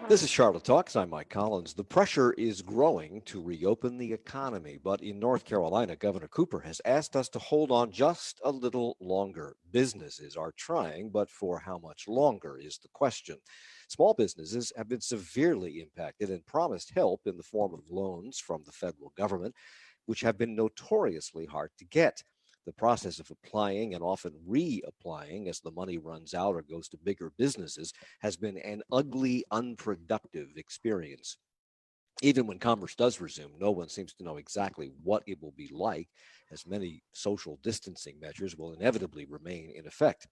This is Charlotte Talks. I'm Mike Collins. The pressure is growing to reopen the economy, but in North Carolina, Governor Cooper has asked us to hold on just a little longer. Businesses are trying, but for how much longer is the question. Small businesses have been severely impacted and promised help in the form of loans from the federal government, which have been notoriously hard to get. The process of applying and often reapplying as the money runs out or goes to bigger businesses has been an ugly, unproductive experience. Even when commerce does resume, no one seems to know exactly what it will be like, as many social distancing measures will inevitably remain in effect.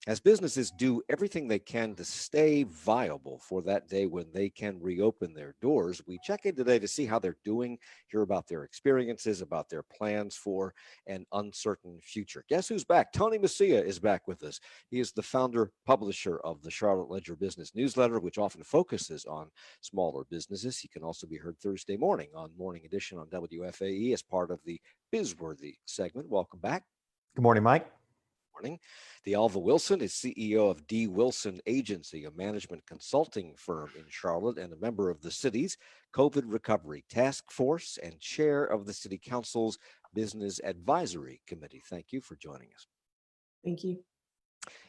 As businesses do everything they can to stay viable for that day when they can reopen their doors, we check in today to see how they're doing, hear about their experiences, about their plans for an uncertain future. Guess who's back? Tony Messia is back with us. He is the founder, publisher of the Charlotte Ledger Business Newsletter, which often focuses on smaller businesses. He can also be heard Thursday morning on Morning Edition on WFAE as part of the Bizworthy segment. Welcome back. Good morning, Mike. Morning. D'Alva Wilson is CEO of D. Wilson Agency, a management consulting firm in Charlotte and a member of the city's COVID Recovery Task Force and chair of the City Council's Business Advisory Committee. Thank you for joining us. Thank you.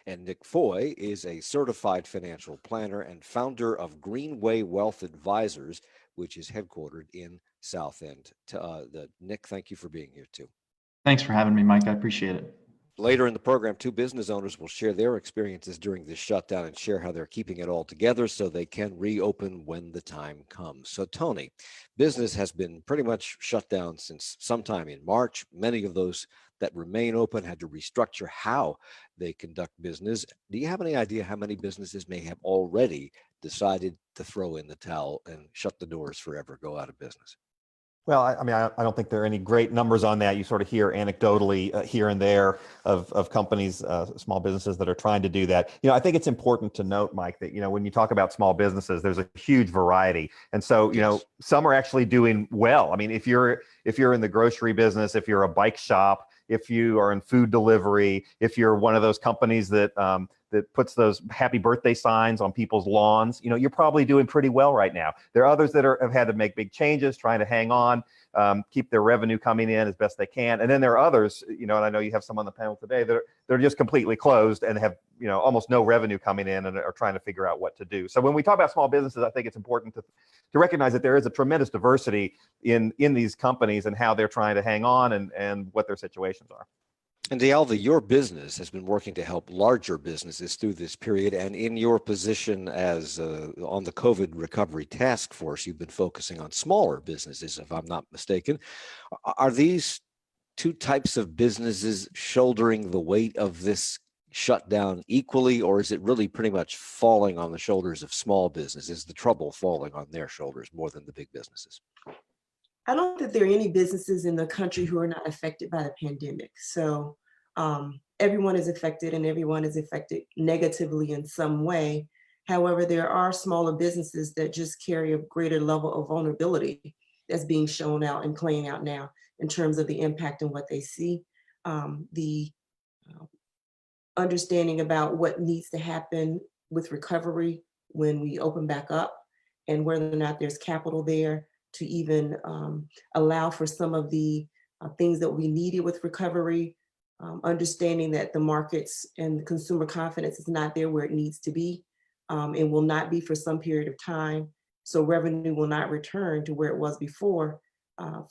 And Nick Foy is a certified financial planner and founder of Greenway Wealth Advisors, which is headquartered in South End. Nick, thank you for being here too. Thanks for having me, Mike. I appreciate it. Later in the program, two business owners will share their experiences during this shutdown and share how they're keeping it all together so they can reopen when the time comes. So, Tony, business has been pretty much shut down since sometime in March. Many of those that remain open had to restructure how they conduct business. Do you have any idea how many businesses may have already decided to throw in the towel and shut the doors forever, go out of business? Well, I don't think there are any great numbers on that. You sort of hear anecdotally here and there of companies, small businesses that are trying to do that. I think it's important to note, Mike, that, when you talk about small businesses, there's a huge variety. And so, Yes. Some are actually doing well. I mean, if you're in the grocery business, if you're a bike shop, if you are in food delivery, if you're one of those companies that puts those happy birthday signs on people's lawns, you're probably doing pretty well right now. There are others that have had to make big changes, trying to hang on, keep their revenue coming in as best they can. And then there are others, and I know you have some on the panel today that they're just completely closed and have, almost no revenue coming in and are trying to figure out what to do. So when we talk about small businesses, I think it's important to recognize that there is a tremendous diversity in these companies and how they're trying to hang on and what their situations are. And D'Alva, your business has been working to help larger businesses through this period. And in your position as on the COVID Recovery Task Force, you've been focusing on smaller businesses, if I'm not mistaken. Are these two types of businesses shouldering the weight of this shutdown equally, or is it really pretty much falling on the shoulders of small businesses? Is the trouble falling on their shoulders more than the big businesses? I don't think there are any businesses in the country who are not affected by the pandemic. So everyone is affected and everyone is affected negatively in some way. However, there are smaller businesses that just carry a greater level of vulnerability that's being shown out and playing out now in terms of the impact and what they see. The understanding about what needs to happen with recovery when we open back up and whether or not there's capital there to even allow for some of the things that we needed with recovery, understanding that the markets and the consumer confidence is not there where it needs to be and will not be for some period of time. So revenue will not return to where it was before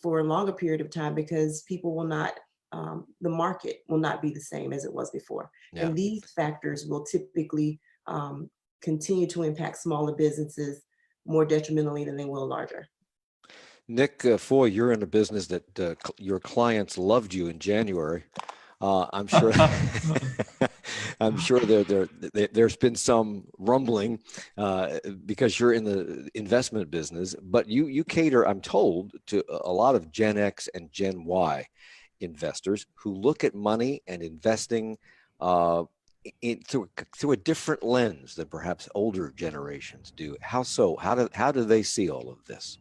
for a longer period of time because people will not, the market will not be the same as it was before. Yeah. And these factors will typically continue to impact smaller businesses more detrimentally than they will larger. Nick Foy, you're in a business that your clients loved you in January. I'm sure. I'm sure there's been some rumbling because you're in the investment business, but you cater, I'm told, to a lot of Gen X and Gen Y investors who look at money and investing through a different lens than perhaps older generations do. How so? How do they see all of this?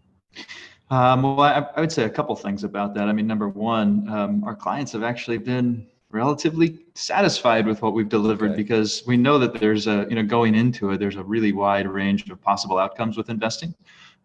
Well, I would say a couple things about that. I mean, number one, our clients have actually been relatively satisfied with what we've delivered, Okay. because we know that there's going into it, there's a really wide range of possible outcomes with investing.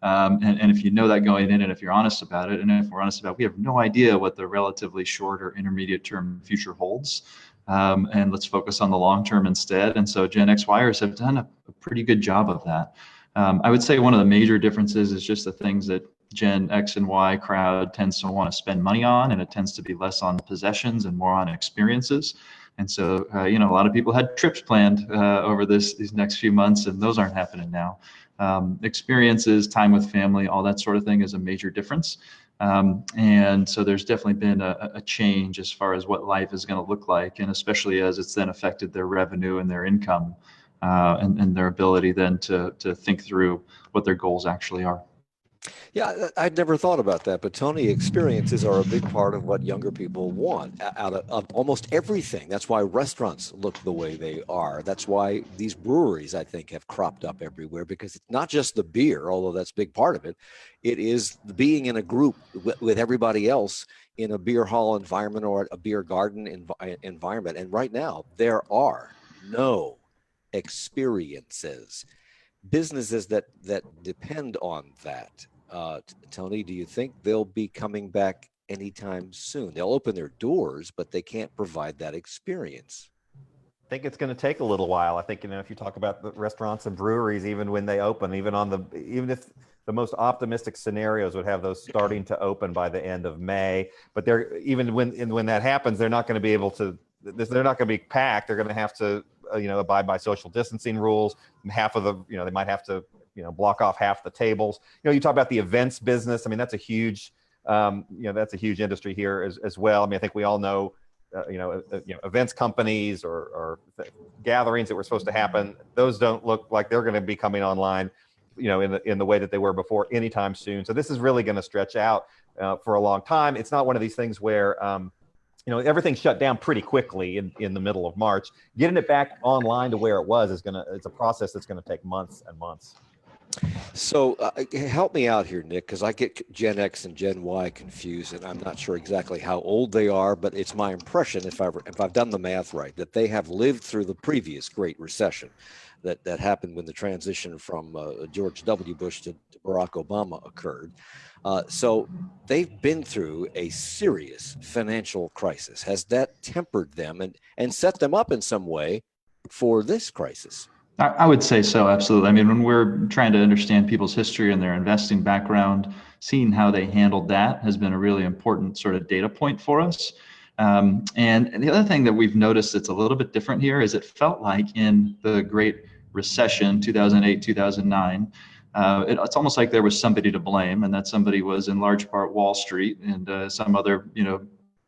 And if you know that going in, and if you're honest about it, and if we're honest about it, we have no idea what the relatively short or intermediate term future holds. And let's focus on the long term instead. And so Gen X Yers have done a pretty good job of that. I would say one of the major differences is just the things that Gen X and Y crowd tends to want to spend money on, and it tends to be less on possessions and more on experiences. And so, a lot of people had trips planned over these next few months, and those aren't happening now. Experiences, time with family, all that sort of thing is a major difference. And so there's definitely been a change as far as what life is going to look like, and especially as it's then affected their revenue and their income, and their ability then to think through what their goals actually are. Yeah, I'd never thought about that, but Tony, experiences are a big part of what younger people want out of almost everything. That's why restaurants look the way they are. That's why these breweries, I think, have cropped up everywhere, because it's not just the beer, although that's a big part of it. It is being in a group with everybody else in a beer hall environment or a beer garden environment. And right now, there are no experiences, businesses that depend on that. Tony, do you think they'll be coming back anytime soon? They'll open their doors, but they can't provide that experience. I think it's going to take a little while. I think, if you talk about the restaurants and breweries, even when they open, even if the most optimistic scenarios would have those starting to open by the end of May, but even when that happens, they're not going to be able to. They're not going to be packed. They're going to have to, abide by social distancing rules. Half of the, they might have to, block off half the tables. You talk about the events business. I mean, that's a huge, that's a huge industry here as well. I mean, I think we all know. Events companies or gatherings that were supposed to happen, those don't look like they're going to be coming online, in the way that they were before anytime soon. So this is really going to stretch out for a long time. It's not one of these things where, everything shut down pretty quickly in the middle of March. Getting it back online to where it was it's a process that's going to take months and months. So help me out here, Nick, because I get Gen X and Gen Y confused, and I'm not sure exactly how old they are, but it's my impression, if I've done the math right, that they have lived through the previous Great Recession that happened when the transition from George W. Bush to Barack Obama occurred. So they've been through a serious financial crisis. Has that tempered them and set them up in some way for this crisis? I would say so, absolutely. I mean, when we're trying to understand people's history and their investing background, seeing how they handled that has been a really important sort of data point for us. And the other thing that we've noticed that's a little bit different here is it felt like in the Great Recession, 2008, 2009, it's almost like there was somebody to blame, and that somebody was in large part Wall Street and some other,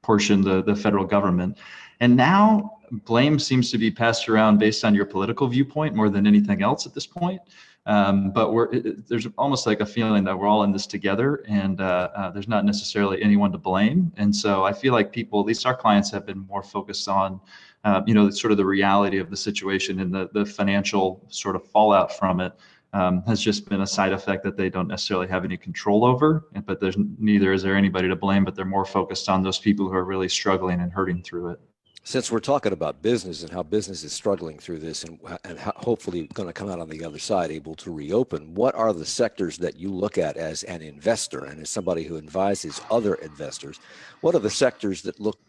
portion, the federal government. And now blame seems to be passed around based on your political viewpoint more than anything else at this point. But there's almost like a feeling that we're all in this together, and there's not necessarily anyone to blame. And so I feel like people, at least our clients, have been more focused on, sort of the reality of the situation, and the financial sort of fallout from it has just been a side effect that they don't necessarily have any control over. But neither is there anybody to blame, but they're more focused on those people who are really struggling and hurting through it. Since we're talking about business and how business is struggling through this and how hopefully going to come out on the other side able to reopen, what are the sectors that you look at as an investor and as somebody who advises other investors? What are the sectors that look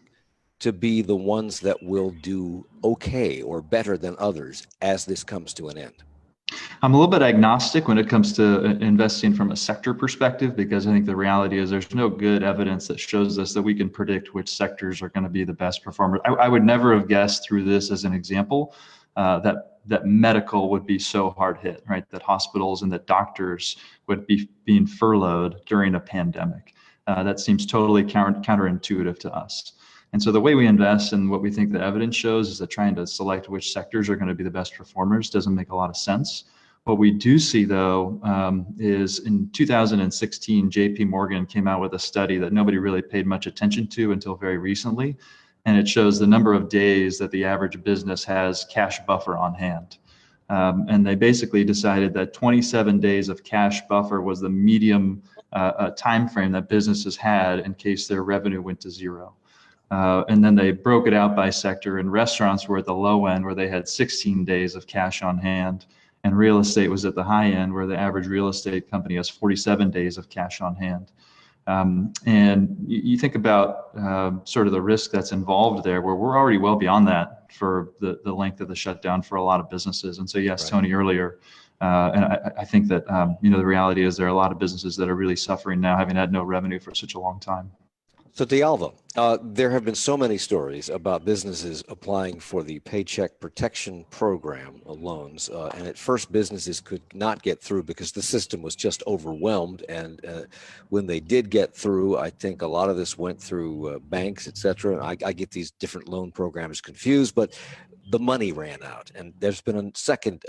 to be the ones that will do okay or better than others as this comes to an end? I'm a little bit agnostic when it comes to investing from a sector perspective, because I think the reality is there's no good evidence that shows us that we can predict which sectors are going to be the best performers. I would never have guessed through this as an example that medical would be so hard hit, right? That hospitals and that doctors would be being furloughed during a pandemic. That seems totally counterintuitive to us. And so the way we invest and what we think the evidence shows is that trying to select which sectors are going to be the best performers doesn't make a lot of sense. What we do see, though, is in 2016, JP Morgan came out with a study that nobody really paid much attention to until very recently. And it shows the number of days that the average business has cash buffer on hand. And they basically decided that 27 days of cash buffer was the medium time frame that businesses had in case their revenue went to zero. And then they broke it out by sector, and restaurants were at the low end where they had 16 days of cash on hand. And real estate was at the high end where the average real estate company has 47 days of cash on hand. And you think about sort of the risk that's involved there, where we're already well beyond that for the length of the shutdown for a lot of businesses. And so, yes, Right. Tony, earlier, and I think that, the reality is there are a lot of businesses that are really suffering now, having had no revenue for such a long time. So, Dialva, there have been so many stories about businesses applying for the Paycheck Protection Program loans, and at first businesses could not get through because the system was just overwhelmed. And when they did get through, I think a lot of this went through banks, et cetera. I get these different loan programs confused, but the money ran out. And there's been a second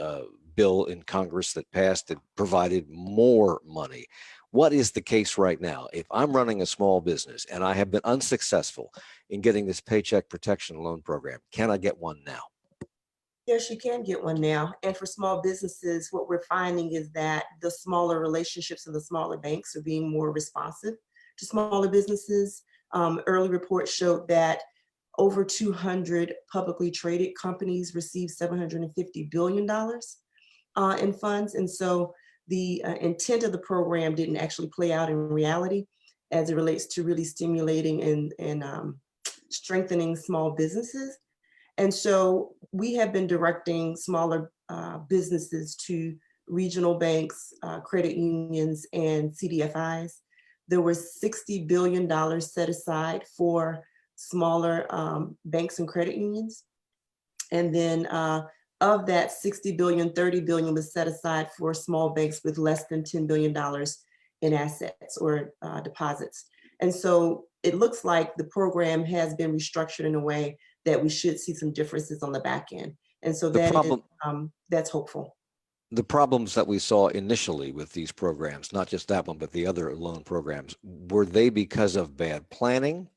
bill in Congress that passed that provided more money. What is the case right now? If I'm running a small business and I have been unsuccessful in getting this Paycheck Protection Loan Program, can I get one now? Yes, you can get one now. And for small businesses, what we're finding is that the smaller relationships and the smaller banks are being more responsive to smaller businesses. Early reports showed that over 200 publicly traded companies received $750 billion in funds. And so the intent of the program didn't actually play out in reality as it relates to really stimulating and strengthening small businesses. And so we have been directing smaller businesses to regional banks, credit unions, and CDFIs. There was $60 billion set aside for smaller banks and credit unions. And then of that 60 billion, 30 billion was set aside for small banks with less than $10 billion in assets or deposits. And so it looks like the program has been restructured in a way that we should see some differences on the back end. And so that's hopeful. The problems that we saw initially with these programs, not just that one, but the other loan programs, were they because of bad planning?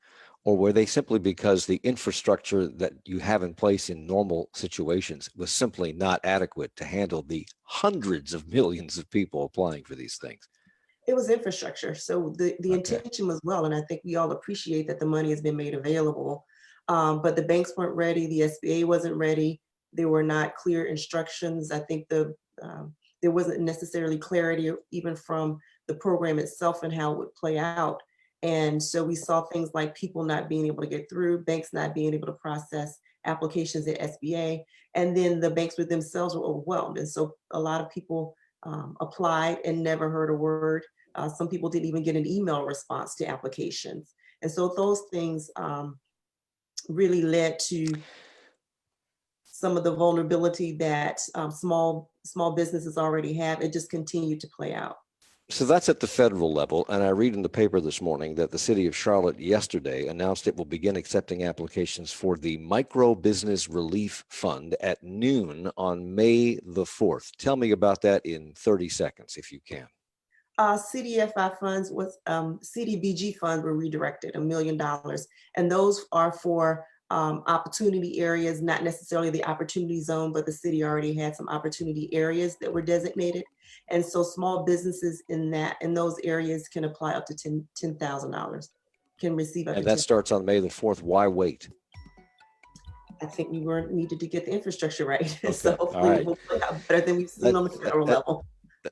Or were they simply because the infrastructure that you have in place in normal situations was simply not adequate to handle the hundreds of millions of people applying for these things? It was infrastructure. So the Okay. intention was well, and I think we all appreciate that the money has been made available. But the banks weren't ready. The SBA wasn't ready. There were not clear instructions. I think there wasn't necessarily clarity even from the program itself and how it would play out. And so we saw things like people not being able to get through, banks not being able to process applications at SBA, and then the banks with themselves were overwhelmed. And so a lot of people applied and never heard a word. Some people didn't even get an email response to applications. And so those things really led to some of the vulnerability that small businesses already have. It just continued to play out. So that's at the federal level. And I read in the paper this morning that the city of Charlotte yesterday announced it will begin accepting applications for the Micro Business Relief Fund at noon on May the 4th. Tell me about that in 30 seconds, if you can. CDFI funds CDBG funds were redirected, $1 million. And those are for opportunity areas, not necessarily the opportunity zone, but the city already had some opportunity areas that were designated. And so small businesses in those areas can apply up to $10,000, can receive up to. And that starts on May the 4th. Why wait? I think we needed to get the infrastructure right. Okay. So hopefully it will play out better than we've seen on the federal level.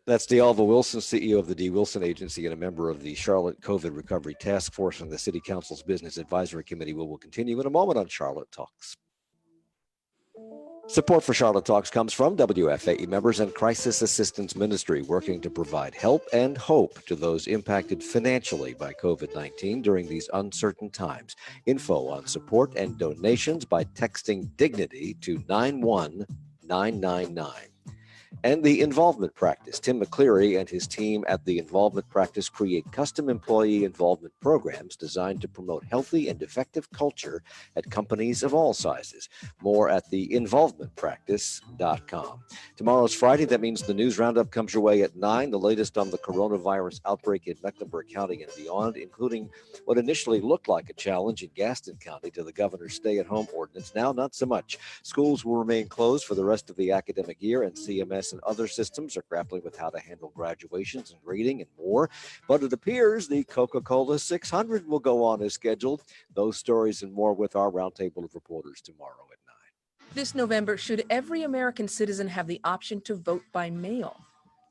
That's Dialva Wilson, CEO of the D. Wilson Agency and a member of the Charlotte COVID Recovery Task Force and the City Council's Business Advisory Committee. We will continue in a moment on Charlotte Talks. Support for Charlotte Talks comes from WFAE members and Crisis Assistance Ministry, working to provide help and hope to those impacted financially by COVID-19 during these uncertain times. Info on support and donations by texting Dignity to 91999. And the Involvement Practice. Tim McCleary and his team at the Involvement Practice create custom employee involvement programs designed to promote healthy and effective culture at companies of all sizes. More at theinvolvementpractice.com. Tomorrow's Friday. That means the news roundup comes your way at 9. The latest on the coronavirus outbreak in Mecklenburg County and beyond, including what initially looked like a challenge in Gaston County to the governor's stay-at-home ordinance. Now, not so much. Schools will remain closed for the rest of the academic year, and CMS LMS and other systems are grappling with how to handle graduations and grading and more. But it appears the Coca-Cola 600 will go on as scheduled. Those stories and more with our roundtable of reporters tomorrow at 9. This November, should every American citizen have the option to vote by mail?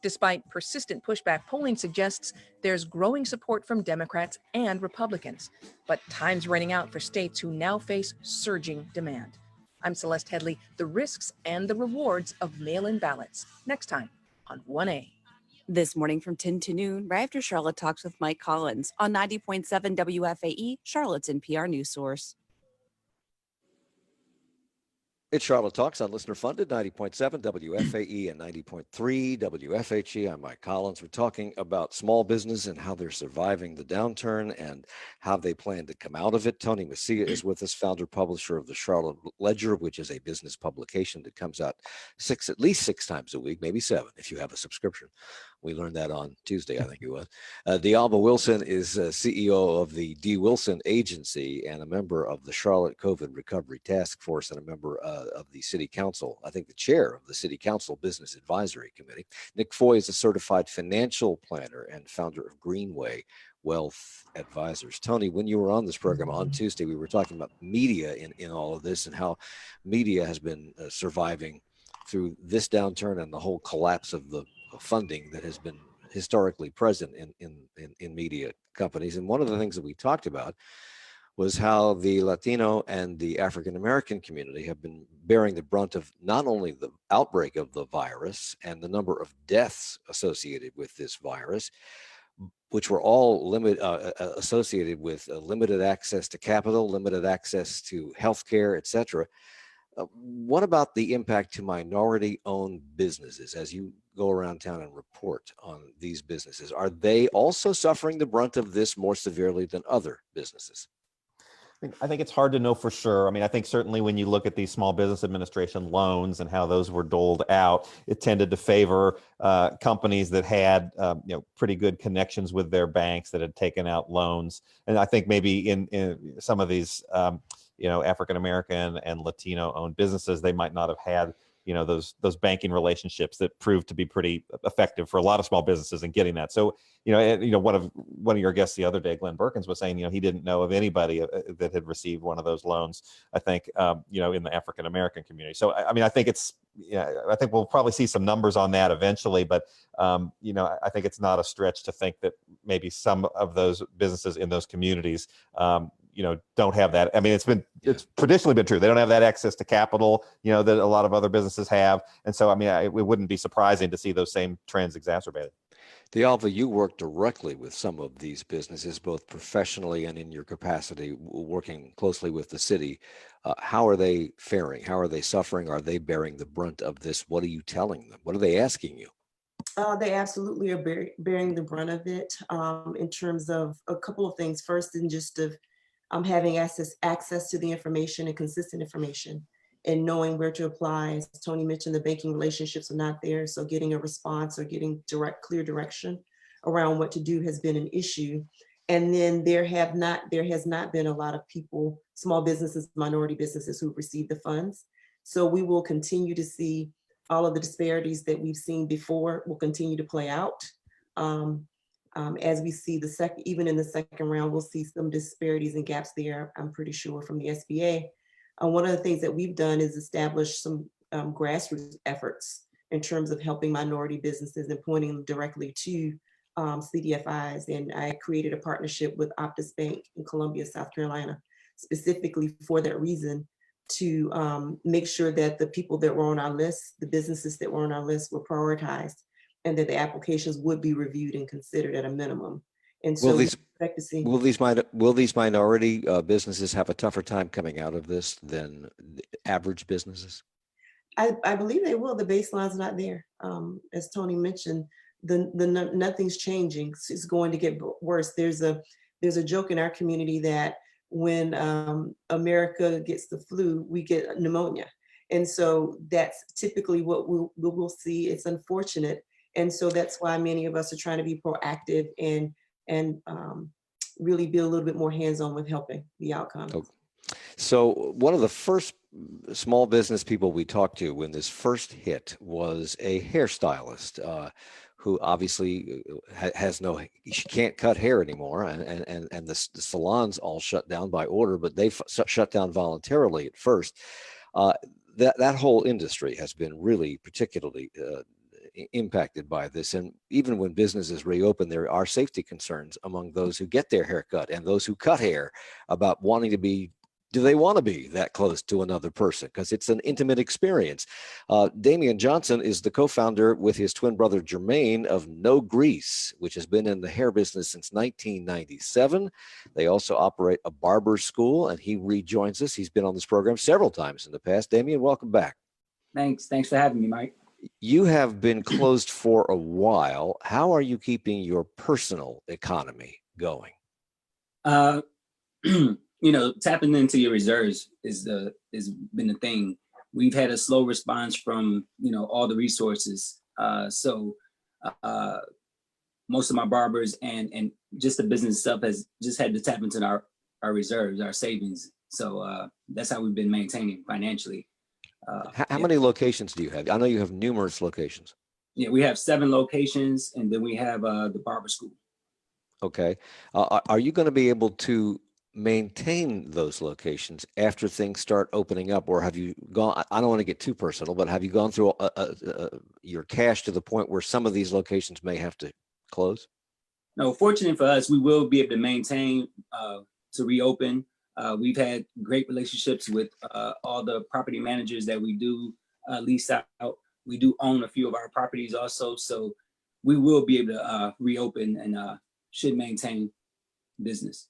Despite persistent pushback, polling suggests there's growing support from Democrats and Republicans. But time's running out for states who now face surging demand. I'm Celeste Headley. The risks and the rewards of mail-in ballots. Next time on 1A. This morning from 10 to noon, right after Charlotte Talks with Mike Collins on 90.7 WFAE, Charlotte's NPR news source. It's Charlotte Talks on listener funded 90.7 WFAE and 90.3 WFHE. I'm Mike Collins. We're talking about small business and how they're surviving the downturn and how they plan to come out of it. Tony Messia is with us, founder, publisher of the Charlotte Ledger, which is a business publication that comes out at least six times a week, maybe 7 if you have a subscription. We learned that on Tuesday, I think it was. D'Alba Wilson is CEO of the D. Wilson Agency and a member of the Charlotte COVID Recovery Task Force and a member of the City Council, I think the chair of the City Council Business Advisory Committee. Nick Foy is a certified financial planner and founder of Greenway Wealth Advisors. Tony, when you were on this program on Tuesday, we were talking about media in all of this and how media has been surviving through this downturn and the whole collapse of the funding that has been historically present in media companies. And one of the things that we talked about was how the Latino and the African American community have been bearing the brunt of not only the outbreak of the virus and the number of deaths associated with this virus, which were all associated with limited access to capital, limited access to healthcare, et cetera. What about the impact to minority-owned businesses as you go around town and report on these businesses? Are they also suffering the brunt of this more severely than other businesses? I think it's hard to know for sure. I mean, I think certainly when you look at these Small Business Administration loans and how those were doled out, it tended to favor companies that had pretty good connections with their banks that had taken out loans. And I think maybe in some of these African American and Latino owned businesses, they might not have had those banking relationships that proved to be pretty effective for a lot of small businesses in getting that. So one of your guests the other day, Glenn Perkins, was saying he didn't know of anybody that had received one of those loans. I think in the African American community. So I mean, I think I think we'll probably see some numbers on that eventually, but I think it's not a stretch to think that maybe some of those businesses in those communities don't have that. I mean, it's traditionally been true. They don't have that access to capital, that a lot of other businesses have. And so, I mean, it wouldn't be surprising to see those same trends exacerbated. D'Alba, you work directly with some of these businesses, both professionally and in your capacity, working closely with the city. How are they faring? How are they suffering? Are they bearing the brunt of this? What are you telling them? What are they asking you? They absolutely are bearing the brunt of it in terms of a couple of things. First, in just of having access to the information and consistent information and knowing where to apply. As Tony mentioned, the banking relationships are not there. So getting a response or getting clear direction around what to do has been an issue. And then there has not been a lot of people, small businesses, minority businesses who've received the funds. So we will continue to see all of the disparities that we've seen before will continue to play out. As we see even in the second round, we'll see some disparities and gaps there, I'm pretty sure, from the SBA. One of the things that we've done is establish some grassroots efforts in terms of helping minority businesses and pointing them directly to CDFIs. And I created a partnership with Optus Bank in Columbia, South Carolina, specifically for that reason, to make sure that the people that were on our list, the businesses that were on our list, were prioritized and that the applications would be reviewed and considered at a minimum. And so will these minority businesses have a tougher time coming out of this than the average businesses? I believe they will. The baseline's not there. As Tony mentioned, nothing's changing. It's going to get worse. There's a joke in our community that when America gets the flu, we get pneumonia. And so that's typically what we'll see. It's unfortunate. And so that's why many of us are trying to be proactive and really be a little bit more hands-on with helping the outcome. Okay. So one of the first small business people we talked to when this first hit was a hairstylist who obviously has no, she can't cut hair anymore, and the salons all shut down by order, but they shut down voluntarily at first. Uh, that whole industry has been really particularly impacted by this. And even when businesses reopen, there are safety concerns among those who get their hair cut and those who cut hair about wanting to be, do they want to be that close to another person? Because it's an intimate experience. Damian Johnson is the co-founder with his twin brother Jermaine of No Grease, which has been in the hair business since 1997. They also operate a barber school, and he rejoins us. He's been on this program several times in the past. Damian, welcome back. Thanks for having me, Mike. You have been closed for a while. How are you keeping your personal economy going? Tapping into your reserves is been the thing. We've had a slow response from all the resources. So most of my barbers and just the business stuff has just had to tap into our reserves, our savings. So that's how we've been maintaining financially. How many locations do you have? I know you have numerous locations. Yeah, we have 7 locations, and then we have the barber school. Okay. Are you going to be able to maintain those locations after things start opening up, or have you gone, I don't want to get too personal, but have you gone through your cash to the point where some of these locations may have to close? No, fortunate for us, we will be able to maintain to reopen. We've had great relationships with all the property managers that we do lease out. We do own a few of our properties also, so we will be able to reopen and should maintain business.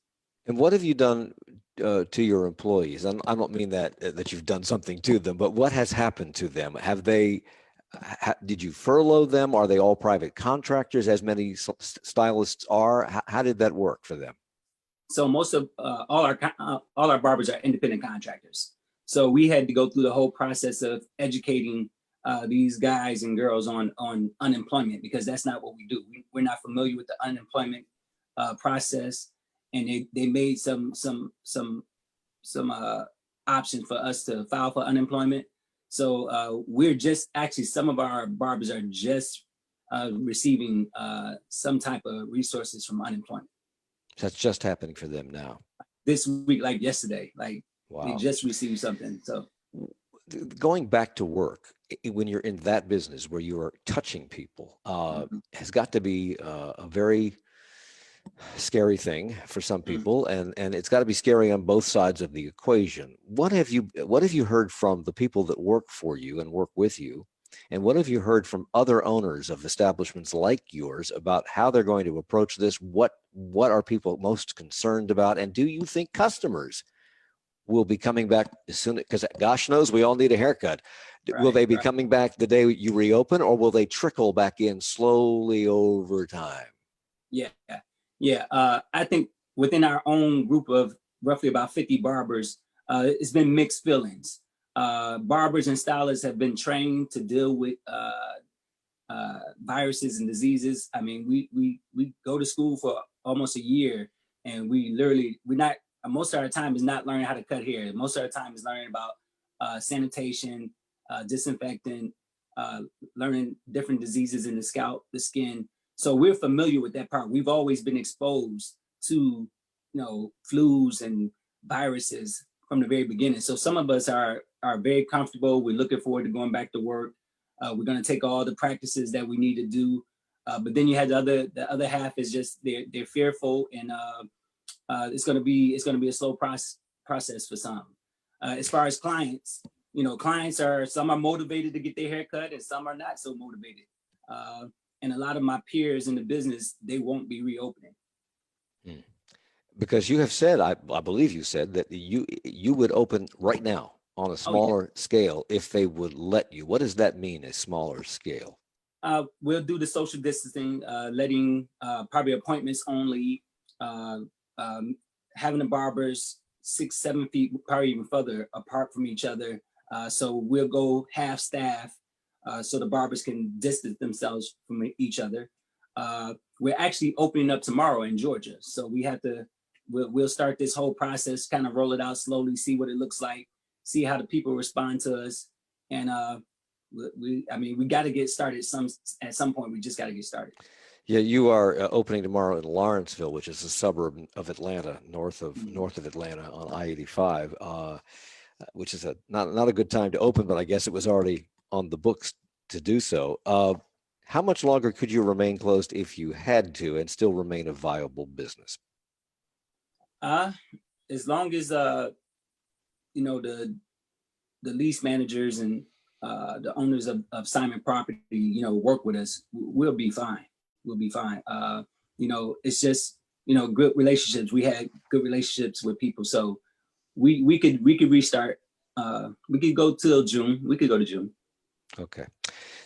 And what have you done to your employees? And I don't mean that you've done something to them, but what has happened to them? Have they, did you furlough them? Are they all private contractors, as many stylists are? How did that work for them? So most of all our barbers are independent contractors. So we had to go through the whole process of educating these guys and girls on unemployment, because that's not what we do. We're not familiar with the unemployment process, and they made some options for us to file for unemployment. So we're just actually, some of our barbers are just receiving some type of resources from unemployment. That's just happening for them now. This week, like yesterday, like wow. They just received something. So going back to work, when you're in that business where you are touching people, has got to be a very scary thing for some people, and it's got to be scary on both sides of the equation. What have you heard from the people that work for you and work with you? And what have you heard from other owners of establishments like yours about how they're going to approach this? What are people most concerned about? And do you think customers will be coming back as soon, because gosh knows we all need a haircut. Right, will they be coming back the day you reopen, or will they trickle back in slowly over time? Yeah. I think within our own group of roughly about 50 barbers, it's been mixed feelings. Barbers and stylists have been trained to deal with viruses and diseases. I mean, we go to school for almost a year, and we're not, most of our time is not learning how to cut hair. Most of our time is learning about sanitation, disinfectant, learning different diseases in the scalp, the skin. So we're familiar with that part. We've always been exposed to, flus and viruses from the very beginning. So some of us are very comfortable. We're looking forward to going back to work. We're going to take all the practices that we need to do. But then you have the other half is just they're fearful, and it's going to be a slow process for some. As far as clients, some are motivated to get their hair cut, and some are not so motivated. And a lot of my peers in the business, they won't be reopening. Because you have said, I believe you said that you would open right now on a smaller scale if they would let you. What does that mean, a smaller scale? We'll do the social distancing, letting probably appointments only, having the barbers 6-7 feet, probably even further apart from each other. So we'll go half staff, so the barbers can distance themselves from each other. We're actually opening up tomorrow in Georgia, so we have to we'll start this whole process, kind of roll it out slowly, see what it looks like, see how the people respond to us, and we got to get started. At some point, we just got to get started. Yeah, you are opening tomorrow in Lawrenceville, which is a suburb of Atlanta, north of Atlanta on I-85, which is not a good time to open, but I guess it was already on the books to do so. How much longer could you remain closed if you had to and still remain a viable business? As long as the lease managers and the owners of Simon Property, work with us, we'll be fine. We'll be fine. It's just good relationships. We had good relationships with people, so we could restart. We could go till June. We could go to June. Okay.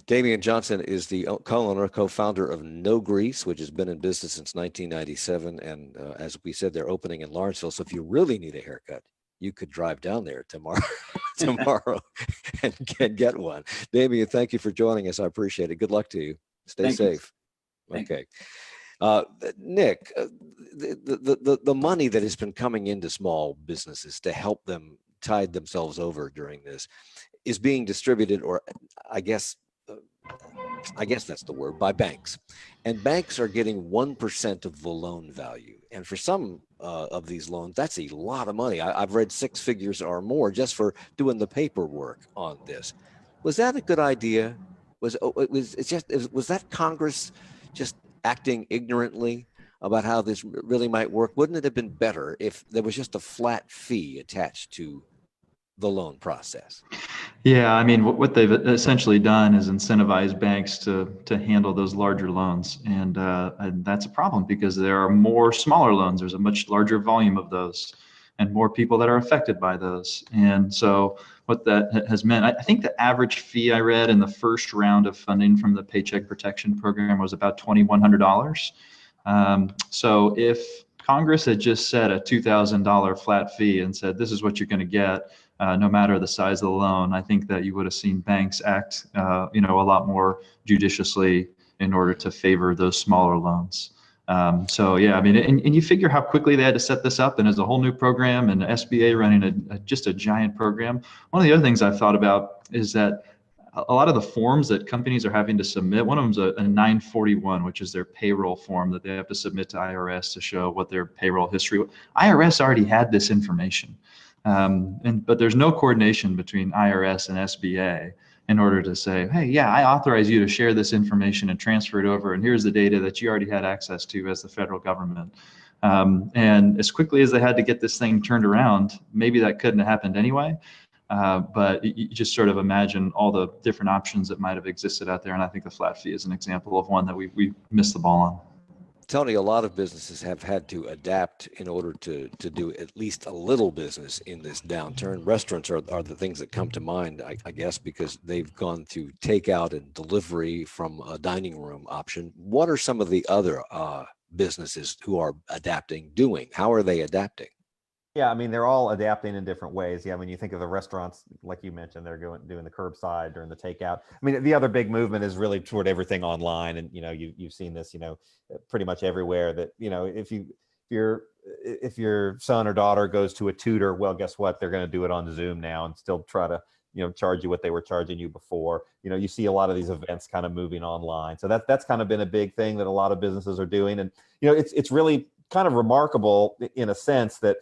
Damian Johnson is the co-owner, co-founder of No Grease, which has been in business since 1997. And as we said, they're opening in Lawrenceville. So if you really need a haircut, you could drive down there tomorrow and get one. Damian, thank you for joining us. I appreciate it. Good luck to you. Stay safe. Okay. Nick, the money that has been coming into small businesses to help them tide themselves over during this is being distributed, or I guess that's the word, by banks. And banks are getting 1% of the loan value. And for some of these loans, that's a lot of money. I've read 6 figures or more just for doing the paperwork on this. Was that a good idea? Was that Congress just acting ignorantly about how this really might work? Wouldn't it have been better if there was just a flat fee attached to the loan process? Yeah, I mean, what they've essentially done is incentivize banks to handle those larger loans, and that's a problem because there are more smaller loans. There's a much larger volume of those, and more people that are affected by those. And so, what that has meant, I think the average fee I read in the first round of funding from the Paycheck Protection Program was about $2,100. So if Congress had just set a $2,000 flat fee and said, this is what you're going to get, no matter the size of the loan, I think that you would have seen banks act, a lot more judiciously in order to favor those smaller loans. So yeah, I mean, and you figure how quickly they had to set this up, and as a whole new program, and the SBA running just a giant program. One of the other things I've thought about is that a lot of the forms that companies are having to submit, one of them's a 941, which is their payroll form that they have to submit to IRS to show what their payroll history. IRS already had this information. But there's no coordination between IRS and SBA in order to say, hey, yeah, I authorize you to share this information and transfer it over, and here's the data that you already had access to as the federal government. And as quickly as they had to get this thing turned around, maybe that couldn't have happened anyway. But you just sort of imagine all the different options that might have existed out there. And I think the flat fee is an example of one that we missed the ball on. Tony, a lot of businesses have had to adapt in order to do at least a little business in this downturn. Restaurants are the things that come to mind, I guess, because they've gone through takeout and delivery from a dining room option. What are some of the other businesses who are adapting doing? How are they adapting? Yeah, I mean, they're all adapting in different ways. Yeah, when you think of the restaurants, like you mentioned, they're doing the curbside during the takeout. I mean, the other big movement is really toward everything online, and you've seen this, pretty much everywhere. That if your son or daughter goes to a tutor, well, guess what? They're going to do it on Zoom now and still try to charge you what they were charging you before. You see a lot of these events kind of moving online, so that's kind of been a big thing that a lot of businesses are doing, and it's really kind of remarkable in a sense that.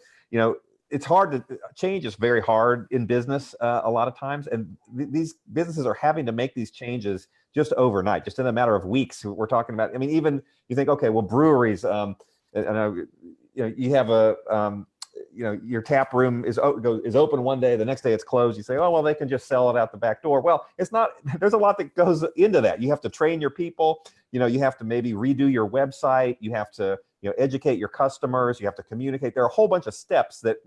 It's hard to change is very hard in business a lot of times. And these businesses are having to make these changes just overnight, just in a matter of weeks. We're talking about, I mean, even you think, okay, well, breweries, you have your tap room is open one day, the next day it's closed. You say, oh, well, they can just sell it out the back door. Well, it's not, there's a lot that goes into that. You have to train your people, you have to maybe redo your website. You have to, educate your customers. You have to communicate. There are a whole bunch of steps that,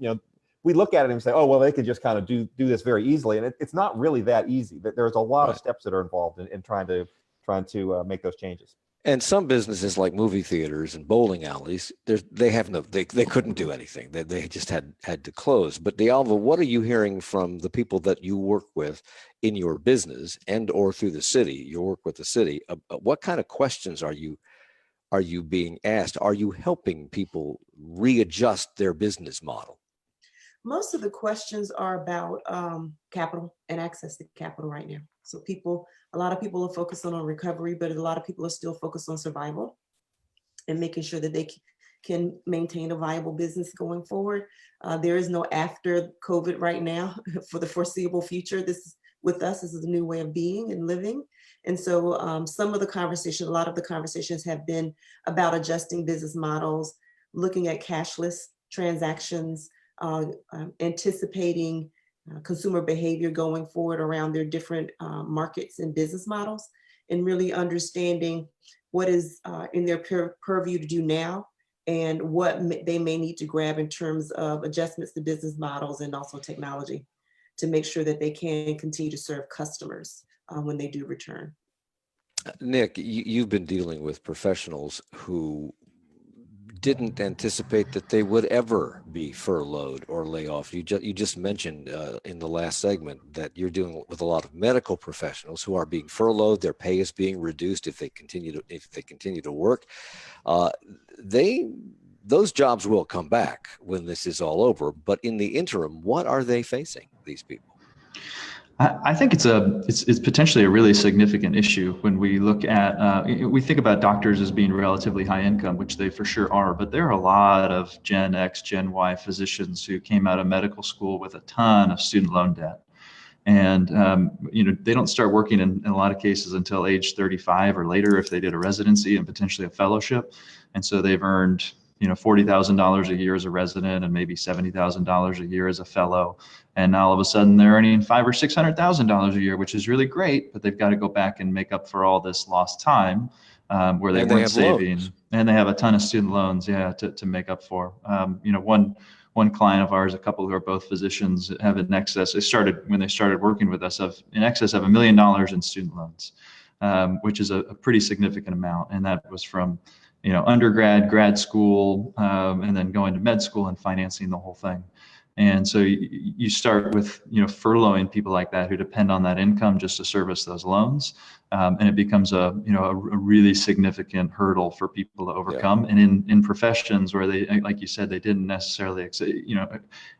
we look at it and say, oh, well, they can just kind of do this very easily. And it's not really that easy. There's a lot of steps that are involved in trying to make those changes. And some businesses like movie theaters and bowling alleys, they couldn't do anything. They just had to close. But D'Alva, what are you hearing from the people that you work with in your business and or through the city, your work with the city? What kind of questions are you are you being asked? Are you helping people readjust their business model? Most of the questions are about capital and access to capital right now. So a lot of people are focused on recovery, but a lot of people are still focused on survival and making sure that they can maintain a viable business going forward. There is no after COVID right now for the foreseeable future. This is with us, this is a new way of being and living. And so a lot of the conversations have been about adjusting business models, looking at cashless transactions, anticipating consumer behavior going forward around their different markets and business models, and really understanding what is in their purview to do now and what they may need to grab in terms of adjustments to business models and also technology to make sure that they can continue to serve customers when they do return. Nick, you've been dealing with professionals who didn't anticipate that they would ever be furloughed or lay off. You just mentioned in the last segment that you're dealing with a lot of medical professionals who are being furloughed. Their pay is being reduced if they continue to work. Those jobs will come back when this is all over. But in the interim, what are they facing, these people? I think it's potentially a really significant issue when we look at, we think about doctors as being relatively high income, which they for sure are, but there are a lot of Gen X, Gen Y physicians who came out of medical school with a ton of student loan debt. And, they don't start working in a lot of cases until age 35 or later if they did a residency and potentially a fellowship. And so they've earned, $40,000 a year as a resident and maybe $70,000 a year as a fellow. And now all of a sudden they're earning $500,000 or $600,000 a year, which is really great, but they've got to go back and make up for all this lost time where they weren't saving. Loans. And they have a ton of student loans, to make up for. One client of ours, a couple who are both physicians, have in excess. When they started working with us, of in excess of $1 million in student loans, which is a pretty significant amount, and that was from undergrad, grad school, and then going to med school and financing the whole thing. And so you start with furloughing people like that who depend on that income just to service those loans, and it becomes a really significant hurdle for people to overcome. Yeah. And in professions where they, like you said, they didn't necessarily,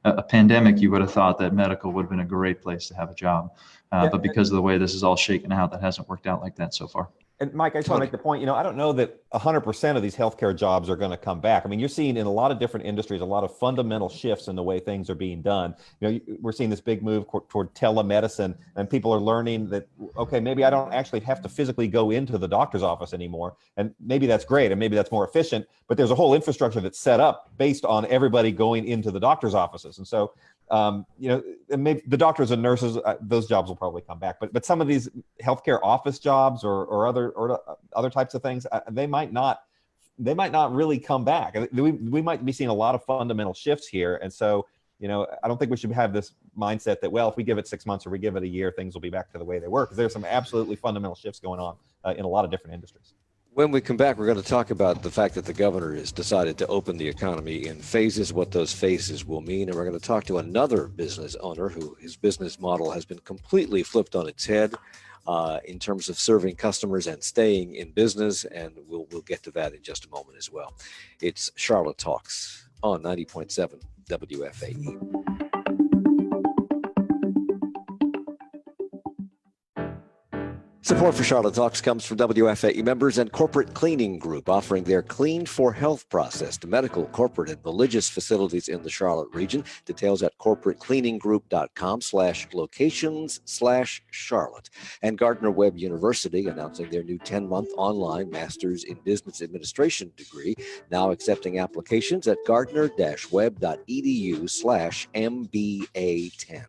a pandemic, you would have thought that medical would have been a great place to have a job, but because of the way this is all shaken out, that hasn't worked out like that so far. And Mike, I just want to make the point, I don't know that 100% of these healthcare jobs are going to come back. I mean, you're seeing in a lot of different industries, a lot of fundamental shifts in the way things are being done. We're seeing this big move toward telemedicine, and people are learning that, okay, maybe I don't actually have to physically go into the doctor's office anymore. And maybe that's great, and maybe that's more efficient, but there's a whole infrastructure that's set up based on everybody going into the doctor's offices. And so, and maybe the doctors and nurses, those jobs will probably come back, but some of these healthcare office jobs or other types of things, they might not really come back. We might be seeing a lot of fundamental shifts here. And so, I don't think we should have this mindset that, well, if we give it 6 months or we give it a year, things will be back to the way they were, because there's some absolutely fundamental shifts going on in a lot of different industries. When we come back, we're going to talk about the fact that the governor has decided to open the economy in phases, what those phases will mean. And we're going to talk to another business owner who his business model has been completely flipped on its head in terms of serving customers and staying in business. And we'll get to that in just a moment as well. It's Charlotte Talks on 90.7 WFAE. Support for Charlotte Talks comes from WFAE members and Corporate Cleaning Group, offering their Clean for Health process to medical, corporate, and religious facilities in the Charlotte region. Details at corporatecleaninggroup.com/locations/Charlotte. And Gardner Webb University announcing their new 10-month online Master's in Business Administration degree, now accepting applications at gardner-webb.edu/MBA10.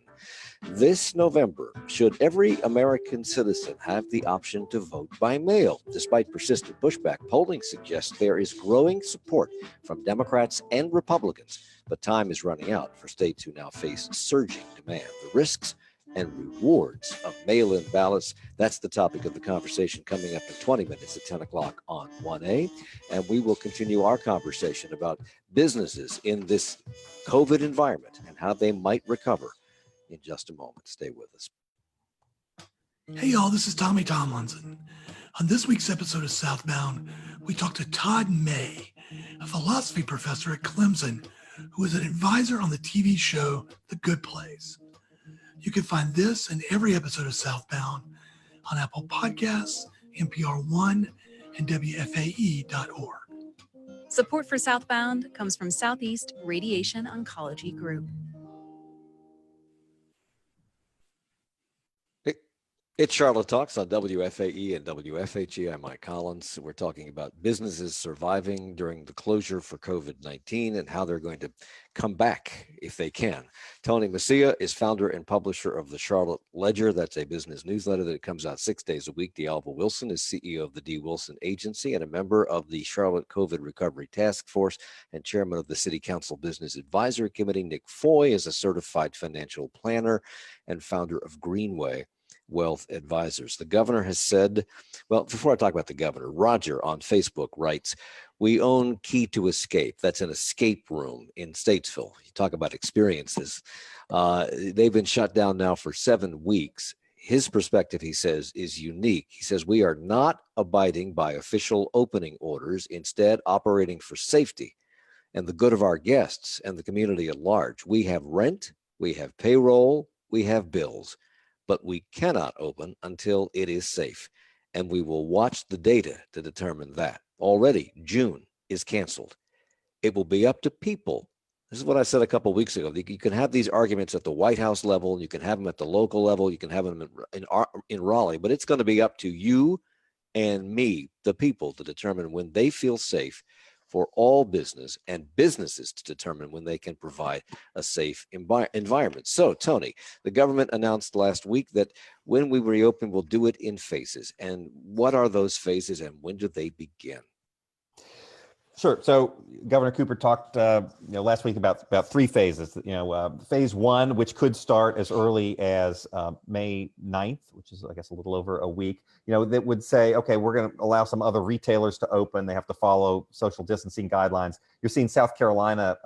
This November, should every American citizen have the option to vote by mail? Despite persistent pushback, polling suggests there is growing support from Democrats and Republicans, but time is running out for states who now face surging demand. The risks and rewards of mail-in ballots, that's the topic of the conversation coming up in 20 minutes at 10 o'clock on 1A. And we will continue our conversation about businesses in this COVID environment and how they might recover in just a moment. Stay with us. Hey y'all, this is Tommy Tomlinson. On this week's episode of Southbound, we talked to Todd May, a philosophy professor at Clemson, who is an advisor on the TV show The Good Place. You can find this and every episode of Southbound on Apple Podcasts, NPR One, and WFAE.org. Support for Southbound comes from Southeast Radiation Oncology Group. It's Charlotte Talks on WFAE and WFHE. I'm Mike Collins. We're talking about businesses surviving during the closure for COVID-19 and how they're going to come back if they can. Tony Messia is founder and publisher of the Charlotte Ledger. That's a business newsletter that comes out 6 days a week. D'Alva Wilson is CEO of the D. Wilson Agency and a member of the Charlotte COVID Recovery Task Force and chairman of the City Council Business Advisory Committee. Nick Foy is a certified financial planner and founder of Greenway Wealth Advisors. The governor has said, well, before I talk about the governor, Roger on Facebook writes, we own Key to Escape. That's an escape room in Statesville. You talk about experiences. They've been shut down now for 7 weeks. His perspective, he says, is unique. He says, we are not abiding by official opening orders, instead operating for safety and the good of our guests and the community at large. We have rent, we have payroll, we have bills, but we cannot open until it is safe. And we will watch the data to determine that. Already, June is canceled. It will be up to people. This is what I said a couple of weeks ago. You can have these arguments at the White House level, you can have them at the local level, you can have them in Raleigh, but it's going to be up to you and me, the people, to determine when they feel safe for all business and businesses to determine when they can provide a safe environment. So, Tony, the government announced last week that when we reopen, we'll do it in phases. And what are those phases and when do they begin? Sure. So Governor Cooper talked last week about 3 phases. Phase 1, which could start as early as May 9th, which is, I guess, a little over a week. That would say, okay, we're going to allow some other retailers to open. They have to follow social distancing guidelines. You're seeing South Carolina,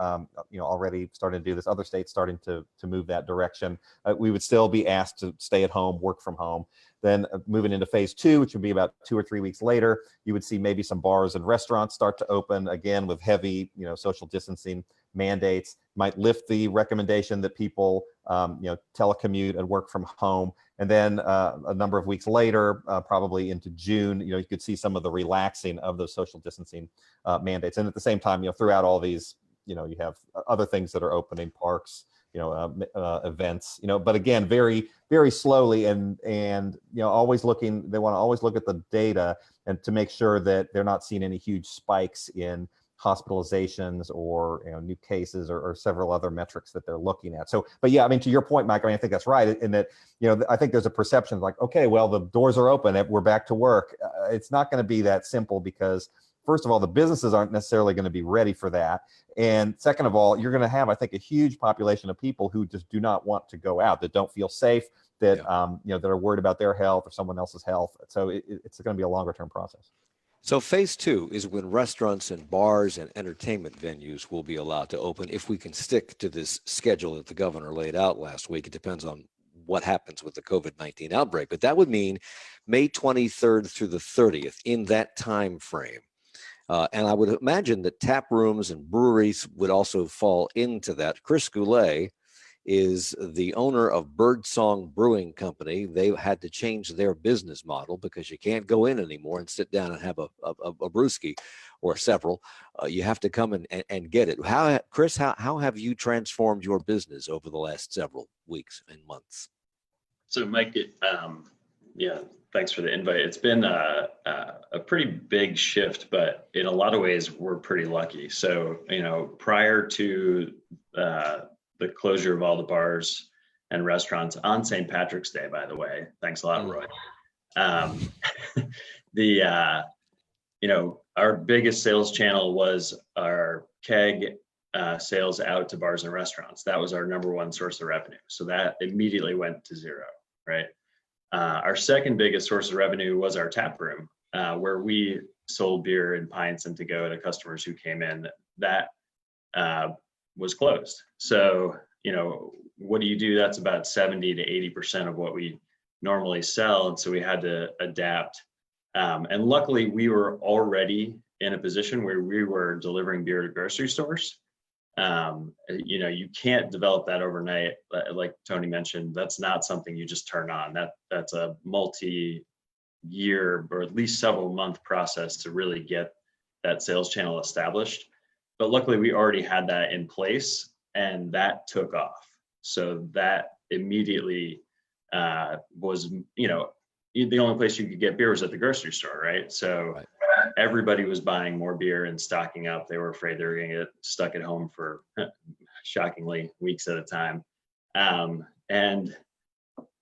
already starting to do this. Other states starting to move that direction. We would still be asked to stay at home, work from home. Then moving into phase 2, which would be about 2 or 3 weeks later, you would see maybe some bars and restaurants start to open again with heavy, social distancing mandates. Might lift the recommendation that people, telecommute and work from home. And then a number of weeks later, probably into June, you could see some of the relaxing of those social distancing mandates. And at the same time, throughout all these, you have other things that are opening, parks, events, but again, very, very slowly and always looking, they want to always look at the data and to make sure that they're not seeing any huge spikes in hospitalizations or new cases or several other metrics that they're looking at. So, but yeah, to your point, Mike, I think that's right. In that, I think there's a perception like, okay, well, the doors are open, we're back to work. It's not going to be that simple because first of all, the businesses aren't necessarily going to be ready for that. And second of all, you're going to have, I think, a huge population of people who just do not want to go out, that don't feel safe, that, that are worried about their health or someone else's health. So it's going to be a longer term process. So phase 2 is when restaurants and bars and entertainment venues will be allowed to open if we can stick to this schedule that the governor laid out last week. It depends on what happens with the COVID-19 outbreak, but that would mean May 23rd through the 30th in that time frame. And I would imagine that tap rooms and breweries would also fall into that. Chris Goulet is the owner of Birdsong Brewing Company. They had to change their business model because you can't go in anymore and sit down and have a brewski or several. You have to come and get it. Chris, how have you transformed your business over the last several weeks and months? So Mike, thanks for the invite. It's been a pretty big shift, but in a lot of ways, we're pretty lucky. So, prior to the closure of all the bars and restaurants on St. Patrick's Day, by the way, thanks a lot, Roy. Our biggest sales channel was our keg sales out to bars and restaurants. That was our number one source of revenue. So that immediately went to zero, right? Our second biggest source of revenue was our tap room, where we sold beer in pints and to go to customers who came in. That was closed. So, what do you do? That's about 70 to 80% of what we normally sell. And so we had to adapt. And luckily, we were already in a position where we were delivering beer to grocery stores. You can't develop that overnight. Like Tony mentioned, that's not something you just turn on. That's a multi-year or at least several month process to really get that sales channel established. But luckily we already had that in place, and that took off. So that immediately was, the only place you could get beer was at the grocery store, right? So Right. Everybody was buying more beer and stocking up. They were afraid they were going to get stuck at home for, shockingly, weeks at a time. And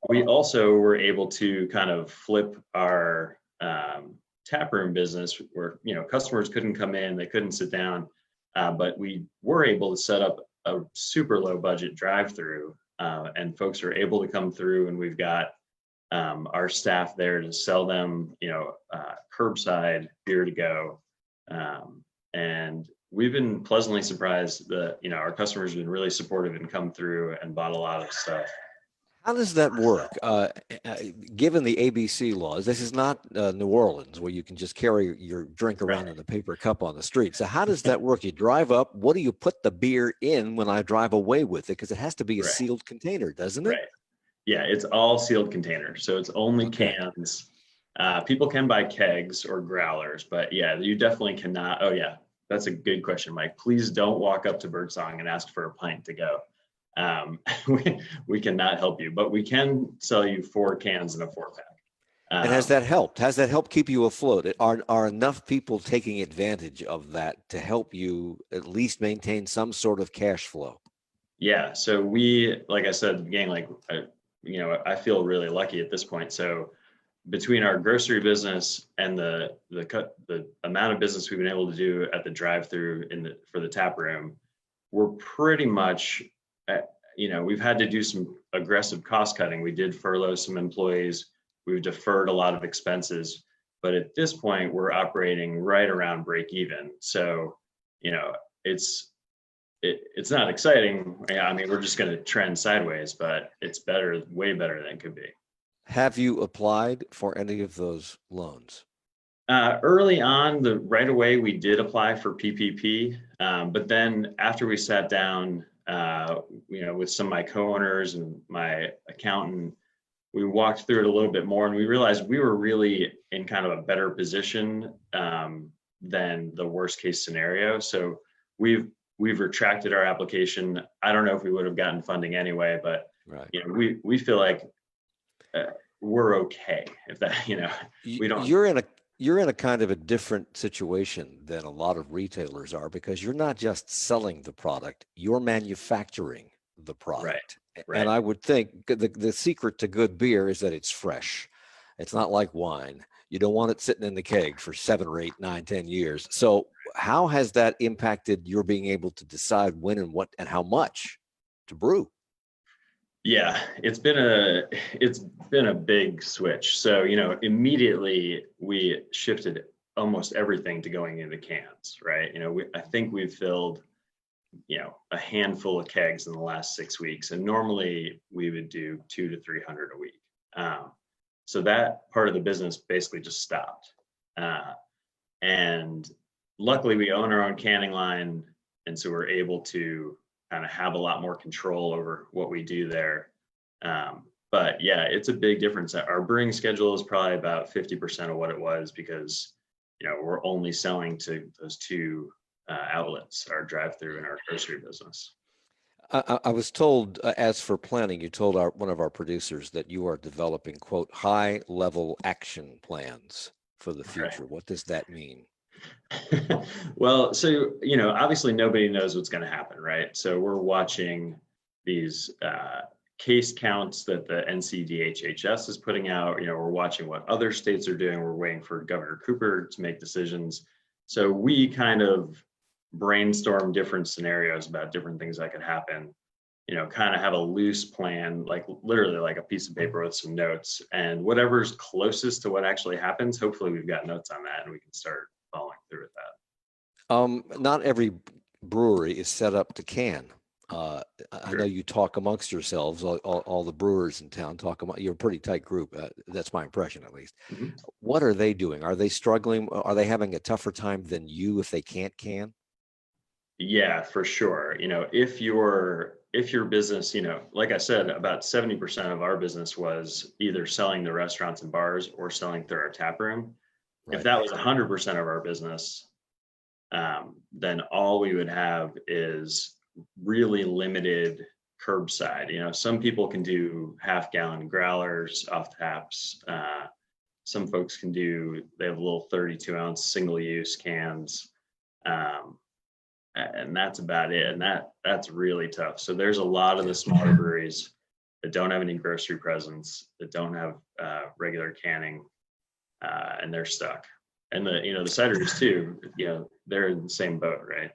we also were able to kind of flip our taproom business where, customers couldn't come in, they couldn't sit down, but we were able to set up a super low budget drive-through, and folks are able to come through, and we've got our staff there to sell them, curbside beer to go. And we've been pleasantly surprised that, our customers have been really supportive and come through and bought a lot of stuff. How does that work? Given the ABC laws, this is not New Orleans where you can just carry your drink around in a paper cup on the street. So how does that work? You drive up, what do you put the beer in when I drive away with it? Because it has to be a Right. sealed container, doesn't it? Right. Yeah, it's all sealed containers. So it's only Okay. cans. People can buy kegs or growlers, but yeah, you definitely cannot. Oh yeah, that's a good question, Mike. Please don't walk up to Birdsong and ask for a pint to go. We cannot help you, but we can sell you 4 cans in a 4-pack. And has that helped? Has that helped keep you afloat? Are enough people taking advantage of that to help you at least maintain some sort of cash flow? Yeah, so we, like I said at the beginning, I feel really lucky at this point. So between our grocery business and the amount of business we've been able to do at the drive-through for the tap room, we're pretty much, we've had to do some aggressive cost cutting. We did furlough some employees. We've deferred a lot of expenses, but at this point we're operating right around break even. So, it's not exciting. I mean, we're just going to trend sideways, but it's better, way better than it could be. Have you applied for any of those loans? Early on, right away, we did apply for PPP. But then after we sat down, with some of my co-owners and my accountant, we walked through it a little bit more, and we realized we were really in kind of a better position than the worst case scenario. So we've retracted our application. I don't know if we would have gotten funding anyway, but Right. We feel like we're okay if that, we don't. You're in a kind of a different situation than a lot of retailers are, because you're not just selling the product, you're manufacturing the product. Right. And I would think the secret to good beer is that it's fresh. It's not like wine. You don't want it sitting in the keg for 7 or 8, 9, 10 years. So how has that impacted your being able to decide when and what and how much to brew? Yeah, it's been a big switch. So, immediately we shifted almost everything to going into cans, right? I think we've filled, a handful of kegs in the last 6 weeks, and normally we would do 200 to 300 a week. So that part of the business basically just stopped. And luckily we own our own canning line, and so we're able to kind of have a lot more control over what we do there. But yeah, it's a big difference. Our brewing schedule is probably about 50% of what it was, because, we're only selling to those 2 outlets, our drive-through and our grocery business. I was told, as for planning, you told one of our producers that you are developing, quote, high-level action plans for the future. Right. What does that mean? Well, so, obviously nobody knows what's going to happen, right? So we're watching these case counts that the NCDHHS is putting out. We're watching what other states are doing. We're waiting for Governor Cooper to make decisions. So we kind of brainstorm different scenarios about different things that could happen, kind of have a loose plan, like literally like a piece of paper with some notes, and whatever's closest to what actually happens, hopefully we've got notes on that and we can start following through with that. Not every brewery is set up to can. I know you talk amongst yourselves, all the brewers in town talk about, you're a pretty tight group. That's my impression, at least. Mm-hmm. What are they doing? Are they struggling? Are they having a tougher time than you if they can't can? Yeah, for sure. If your business, like I said, about 70% of our business was either selling to restaurants and bars or selling through our tap room. If Right. that was 100% of our business, then all we would have is really limited curbside. Some people can do half-gallon growlers off taps. Some folks they have little 32-ounce single-use cans. And that's about it. And that's really tough. So there's a lot of the smaller breweries that don't have any grocery presence, that don't have regular canning, and they're stuck. And the cideries too, they're in the same boat, right?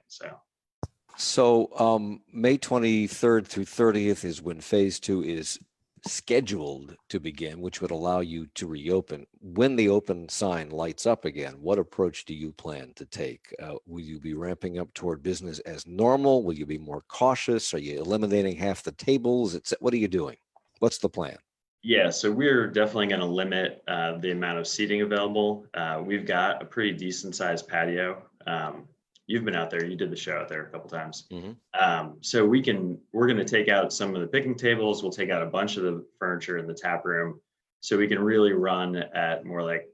So May 23rd through 30th is when phase 2 is scheduled to begin, which would allow you to reopen. When the open sign lights up again, what approach do you plan to take? Will you be ramping up toward business as normal? Will you be more cautious? Are you eliminating half the tables? What are you doing? What's the plan? Yeah, so we're definitely going to limit the amount of seating available. We've got a pretty decent sized patio. You've been out there, you did the show out there a couple times. Mm-hmm. So we're going to take out some of the picking tables. We'll take out a bunch of the furniture in the tap room, so we can really run at more like,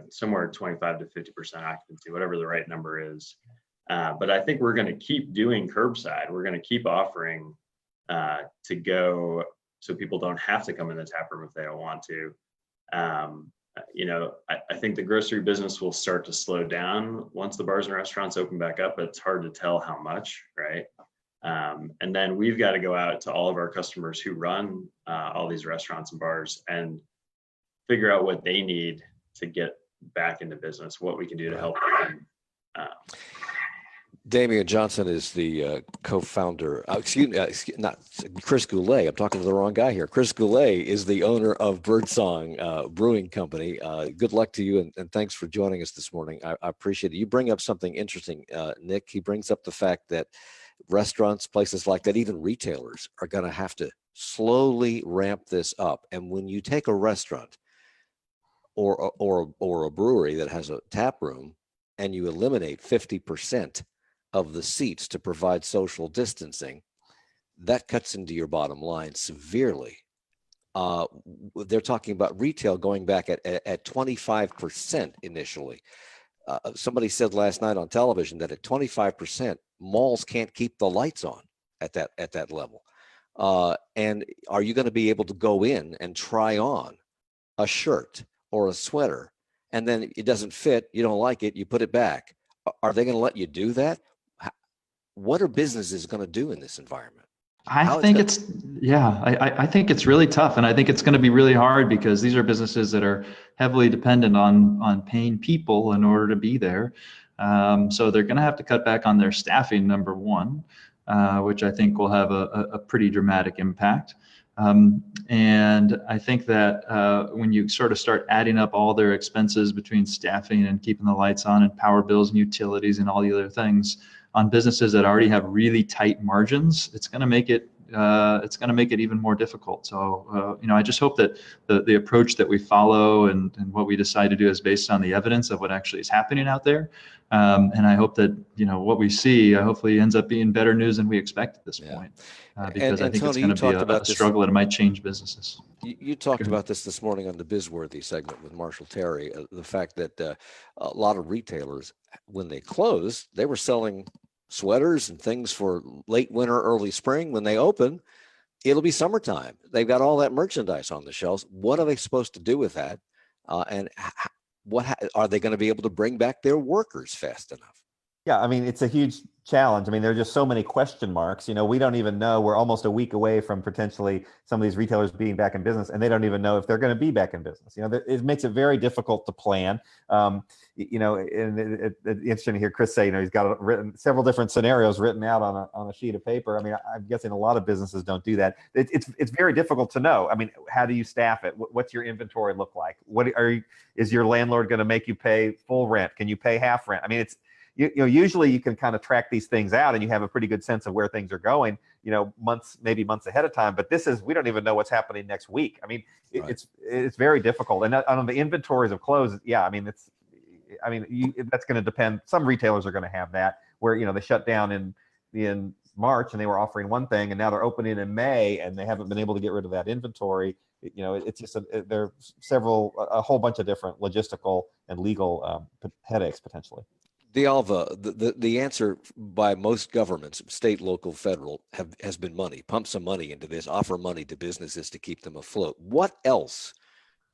somewhere 25 to 50% occupancy, whatever the right number is. But I think we're going to keep doing curbside. We're going to keep offering to go, so people don't have to come in the tap room if they don't want to. I think the grocery business will start to slow down once the bars and restaurants open back up, but it's hard to tell how much, right? And then we've got to go out to all of our customers who run all these restaurants and bars and figure out what they need to get back into business, what we can do to help them. Damian Johnson is the co-founder, not Chris Goulet. I'm talking to the wrong guy here. Chris Goulet is the owner of Birdsong Brewing Company. Good luck to you, and thanks for joining us this morning. I appreciate it. You bring up something interesting, Nick. He brings up the fact that restaurants, places like that, even retailers are going to have to slowly ramp this up. And when you take a restaurant or a brewery that has a tap room and you eliminate 50% of the seats to provide social distancing, that cuts into your bottom line severely. They're talking about retail going back at 25% initially. Somebody said last night on television that at 25%, malls can't keep the lights on at that level. And are you going to be able to go in and try on a shirt or a sweater, and then it doesn't fit, you don't like it, you put it back? Are they going to let you do that? What are businesses going to do in this environment? I think it's really tough. And I think it's going to be really hard because these are businesses that are heavily dependent on paying people in order to be there. So they're going to have to cut back on their staffing, number one, which I think will have a pretty dramatic impact. And I think that when you sort of start adding up all their expenses between staffing and keeping the lights on and power bills and utilities and all the other things on businesses that already have really tight margins, it's going to make it even more difficult. So, I just hope that the approach that we follow and what we decide to do is based on the evidence of what actually is happening out there. And I hope that, what we see hopefully ends up being better news than we expect at this point. Because I think Tony, it's going to be a struggle and it might change businesses. You talked about this morning on the Bizworthy segment with Marshall Terry, the fact that a lot of retailers, when they closed, they were selling sweaters and things for late winter, early spring. When they open, it'll be summertime. They've got all that merchandise on the shelves. What are they supposed to do with that? And are they going to be able to bring back their workers fast enough? Yeah, I mean, it's a huge challenge. I mean, there are just so many question marks. We don't even know. We're almost a week away from potentially some of these retailers being back in business, and they don't even know if they're going to be back in business. It makes it very difficult to plan. And it's interesting to hear Chris say, he's got several different scenarios written out on a sheet of paper. I mean, I'm guessing a lot of businesses don't do that. It's very difficult to know. I mean, how do you staff it? What's your inventory look like? Is your landlord going to make you pay full rent? Can you pay half rent? I mean, usually you can kind of track these things out and you have a pretty good sense of where things are going, maybe months ahead of time. But we don't even know what's happening next week. I mean, Right. it's very difficult. And on the inventories of clothes, yeah, that's going to depend. Some retailers are going to have that where, they shut down in March and they were offering one thing, and now they're opening in May and they haven't been able to get rid of that inventory. It's just there are a whole bunch of different logistical and legal headaches potentially. D'Alva, the answer by most governments, state, local, federal, has been money. Pump some money into this, offer money to businesses to keep them afloat. What else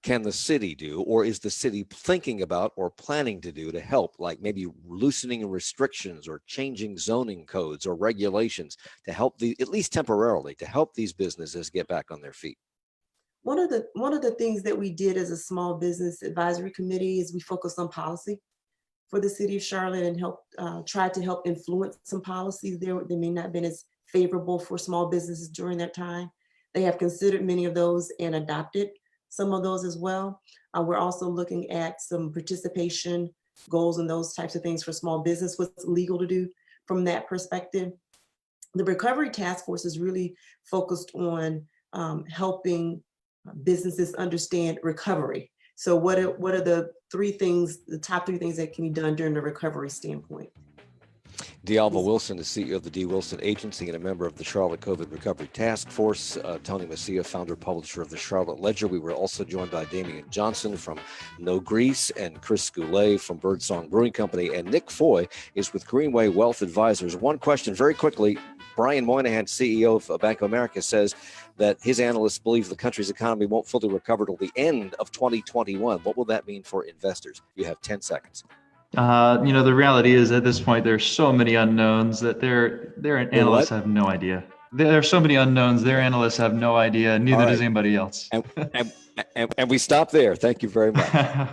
can the city do, or is the city thinking about or planning to do to help, like maybe loosening restrictions or changing zoning codes or regulations to help at least temporarily, to help these businesses get back on their feet? One of the things that we did as a small business advisory committee is we focused on policy for the city of Charlotte and tried to help influence some policies there that may not have been as favorable for small businesses during that time. They have considered many of those and adopted some of those as well. We're also looking at some participation goals and those types of things for small business, what's legal to do from that perspective. The Recovery Task Force is really focused on helping businesses understand recovery. So what are the top three things that can be done during the recovery standpoint? D'Alva Wilson is CEO of the D. Wilson Agency and a member of the Charlotte COVID Recovery Task Force. Tony Macia, founder, publisher of the Charlotte Ledger. We were also joined by Damian Johnson from No Grease and Chris Goulet from Birdsong Brewing Company. And Nick Foy is with Greenway Wealth Advisors. One question very quickly. Brian Moynihan, CEO of Bank of America, says that his analysts believe the country's economy won't fully recover till the end of 2021. What will that mean for investors? You have 10 seconds. The reality is at this point, there's so many unknowns that their analysts have no idea. There are so many unknowns, their analysts have no idea, neither does anybody else. And we stop there. Thank you very much.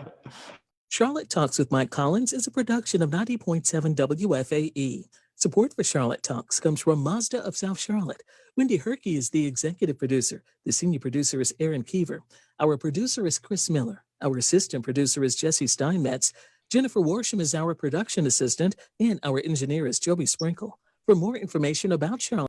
Charlotte Talks with Mike Collins is a production of 90.7 WFAE. Support for Charlotte Talks comes from Mazda of South Charlotte. Wendy Herkey is the executive producer. The senior producer is Aaron Keever. Our producer is Chris Miller. Our assistant producer is Jesse Steinmetz. Jennifer Warsham is our production assistant, and our engineer is Joby Sprinkle. For more information about Charlotte